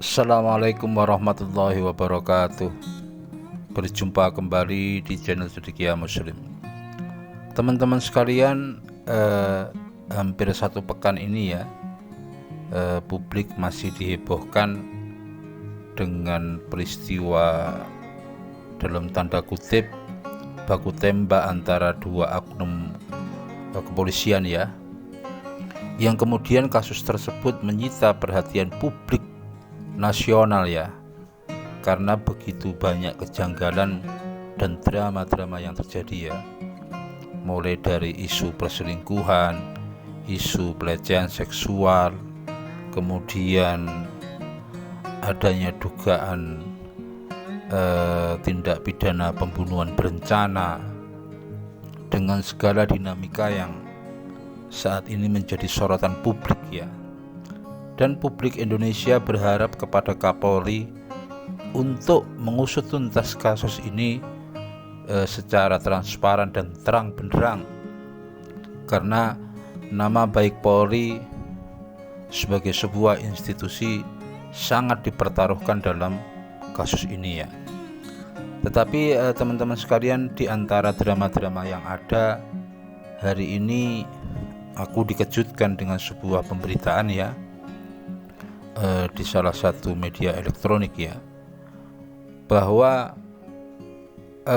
Assalamualaikum warahmatullahi wabarakatuh. Berjumpa kembali di channel Cendekia Muslim. Teman-teman sekalian, hampir satu pekan ini ya, publik masih dihebohkan dengan peristiwa dalam tanda kutip baku tembak antara dua oknum kepolisian ya, yang kemudian kasus tersebut menyita perhatian publik nasional ya, karena begitu banyak kejanggalan dan drama-drama yang terjadi ya, mulai dari isu perselingkuhan, isu pelecehan seksual, kemudian adanya dugaan tindak pidana pembunuhan berencana, dengan segala dinamika yang saat ini menjadi sorotan publik ya. Dan publik Indonesia berharap kepada Kapolri untuk mengusut tuntas kasus ini secara transparan dan terang benderang, karena nama baik Polri sebagai sebuah institusi sangat dipertaruhkan dalam kasus ini ya. Tetapi teman-teman sekalian, di antara drama-drama yang ada hari ini, aku dikejutkan dengan sebuah pemberitaan ya, di salah satu media elektronik ya, bahwa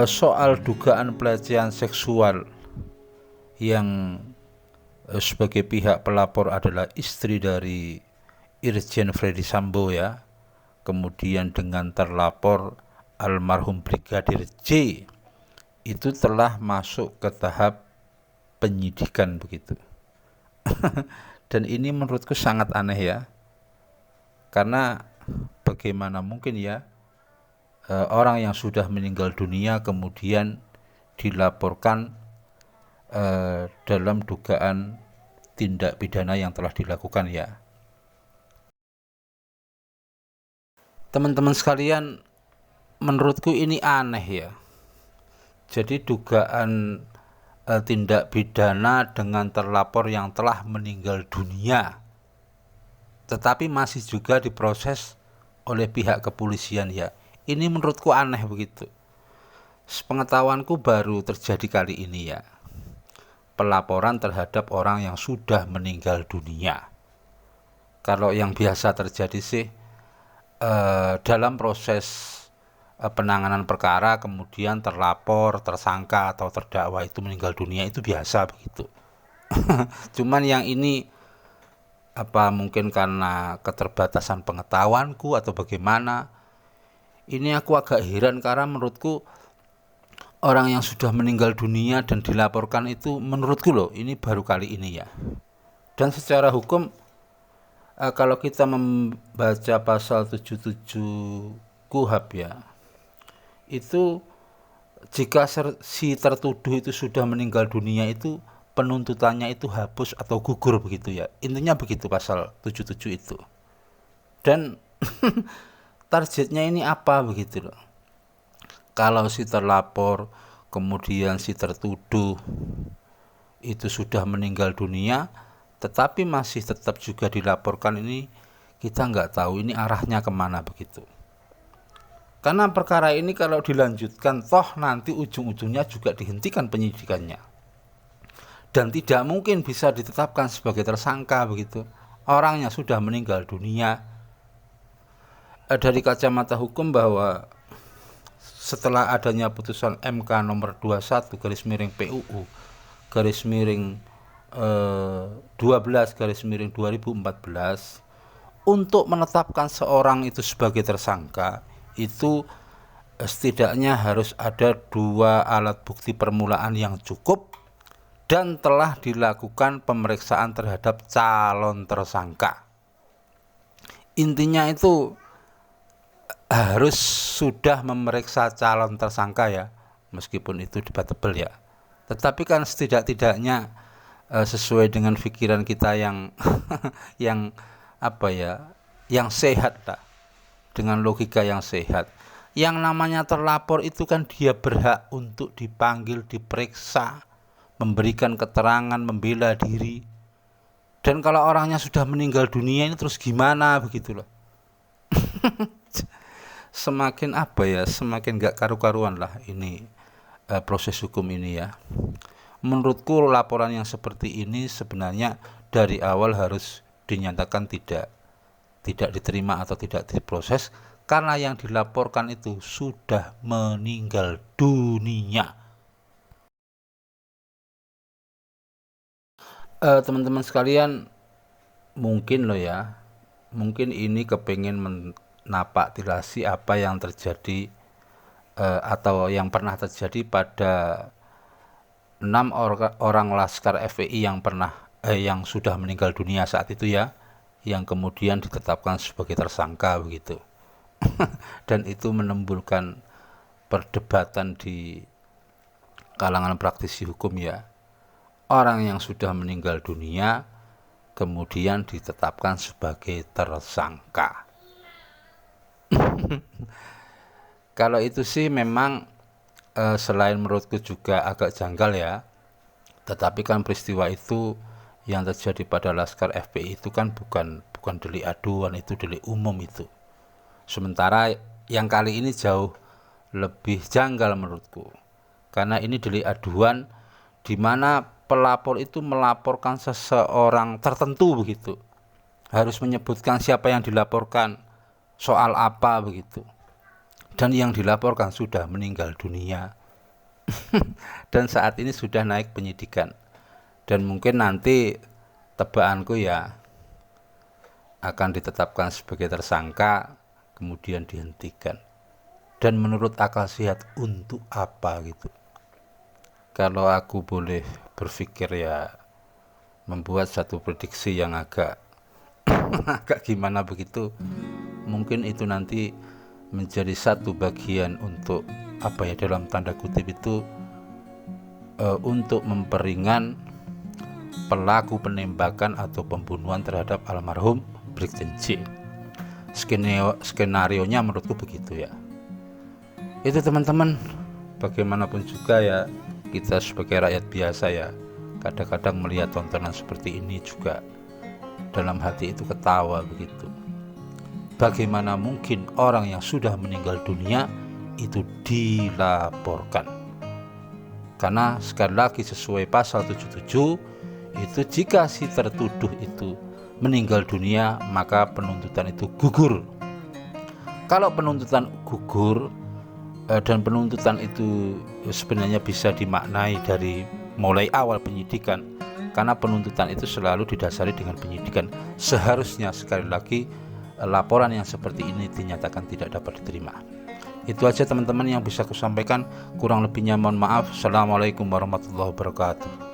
soal dugaan pelecehan seksual yang sebagai pihak pelapor adalah istri dari Irjen Freddy Sambo ya, kemudian dengan terlapor almarhum Brigadir J, itu telah masuk ke tahap penyidikan begitu. Dan ini menurutku sangat aneh ya, karena bagaimana mungkin ya orang yang sudah meninggal dunia kemudian dilaporkan dalam dugaan tindak pidana yang telah dilakukan ya. Teman-teman sekalian, menurutku ini aneh ya. Jadi dugaan tindak pidana dengan terlapor yang telah meninggal dunia, tetapi masih juga diproses oleh pihak kepolisian ya. Ini menurutku aneh begitu. Sepengetahuanku baru terjadi kali ini ya, pelaporan terhadap orang yang sudah meninggal dunia. Kalau yang biasa terjadi sih dalam proses penanganan perkara, kemudian terlapor, tersangka atau terdakwa itu meninggal dunia, itu biasa begitu. Cuman yang ini apa mungkin karena keterbatasan pengetahuanku atau bagaimana, ini aku agak heran, karena menurutku orang yang sudah meninggal dunia dan dilaporkan itu, menurutku loh, ini baru kali ini ya. Dan secara hukum, kalau kita membaca pasal 77 KUHP ya, itu jika si tertuduh itu sudah meninggal dunia, itu penuntutannya itu hapus atau gugur begitu ya. Intinya begitu pasal 77 itu. Dan targetnya ini apa begitu loh. Kalau si terlapor kemudian si tertuduh itu sudah meninggal dunia tetapi masih tetap juga dilaporkan, ini kita nggak tahu ini arahnya kemana begitu. Karena perkara ini kalau dilanjutkan, toh nanti ujung-ujungnya juga dihentikan penyidikannya, dan tidak mungkin bisa ditetapkan sebagai tersangka begitu. Orangnya sudah meninggal dunia. Dari kacamata hukum, bahwa setelah adanya putusan MK nomor 21 garis miring PUU garis miring 12 garis miring 2014, untuk menetapkan seorang itu sebagai tersangka itu setidaknya harus ada 2 alat bukti permulaan yang cukup dan telah dilakukan pemeriksaan terhadap calon tersangka. Intinya itu harus sudah memeriksa calon tersangka ya, meskipun itu debatable ya. Tetapi kan setidak-tidaknya sesuai dengan pikiran kita yang yang apa ya, yang sehat lah, dengan logika yang sehat. Yang namanya terlapor itu kan dia berhak untuk dipanggil, diperiksa, memberikan keterangan, membela diri. Dan kalau orangnya sudah meninggal dunia, ini terus gimana begitu loh. Semakin apa ya, semakin gak karu-karuan lah ini proses hukum ini ya. Menurutku laporan yang seperti ini sebenarnya dari awal harus dinyatakan tidak diterima atau tidak diproses, karena yang dilaporkan itu sudah meninggal dunia. Teman-teman sekalian, mungkin loh ya, mungkin ini kepengen menapak tilasi apa yang terjadi atau yang pernah terjadi pada 6 orang laskar FPI yang sudah meninggal dunia saat itu ya, yang kemudian ditetapkan sebagai tersangka begitu. Dan itu menimbulkan perdebatan di kalangan praktisi hukum ya. Orang yang sudah meninggal dunia kemudian ditetapkan sebagai tersangka. Kalau itu sih memang selain menurutku juga agak janggal ya. Tetapi kan peristiwa itu yang terjadi pada laskar FPI itu kan bukan delik aduan, itu delik umum itu. Sementara yang kali ini jauh lebih janggal menurutku. Karena ini delik aduan di mana pelapor itu melaporkan seseorang tertentu begitu. Harus menyebutkan siapa yang dilaporkan, soal apa begitu. Dan yang dilaporkan sudah meninggal dunia. Dan saat ini sudah naik penyidikan. Dan mungkin nanti tebakanku ya akan ditetapkan sebagai tersangka, kemudian dihentikan. Dan menurut akal sehat untuk apa gitu. Kalau aku boleh berpikir ya, membuat satu prediksi yang agak agak gimana begitu, mungkin itu nanti menjadi satu bagian untuk apa ya, dalam tanda kutip itu untuk memperingan pelaku penembakan atau pembunuhan terhadap almarhum Brigjen J. Skenario-nya menurutku begitu ya. Itu teman-teman, bagaimanapun juga ya, kita sebagai rakyat biasa ya, kadang-kadang melihat tontonan seperti ini juga dalam hati itu ketawa begitu. Bagaimana mungkin orang yang sudah meninggal dunia itu dilaporkan? Karena sekali lagi sesuai pasal 77 itu, jika si tertuduh itu meninggal dunia maka penuntutan itu gugur. Kalau penuntutan gugur dan penuntutan itu sebenarnya bisa dimaknai dari mulai awal penyidikan, karena penuntutan itu selalu didasari dengan penyidikan. Seharusnya sekali lagi laporan yang seperti ini dinyatakan tidak dapat diterima. Itu aja teman-teman yang bisa aku sampaikan, kurang lebihnya mohon maaf. Assalamualaikum warahmatullahi wabarakatuh.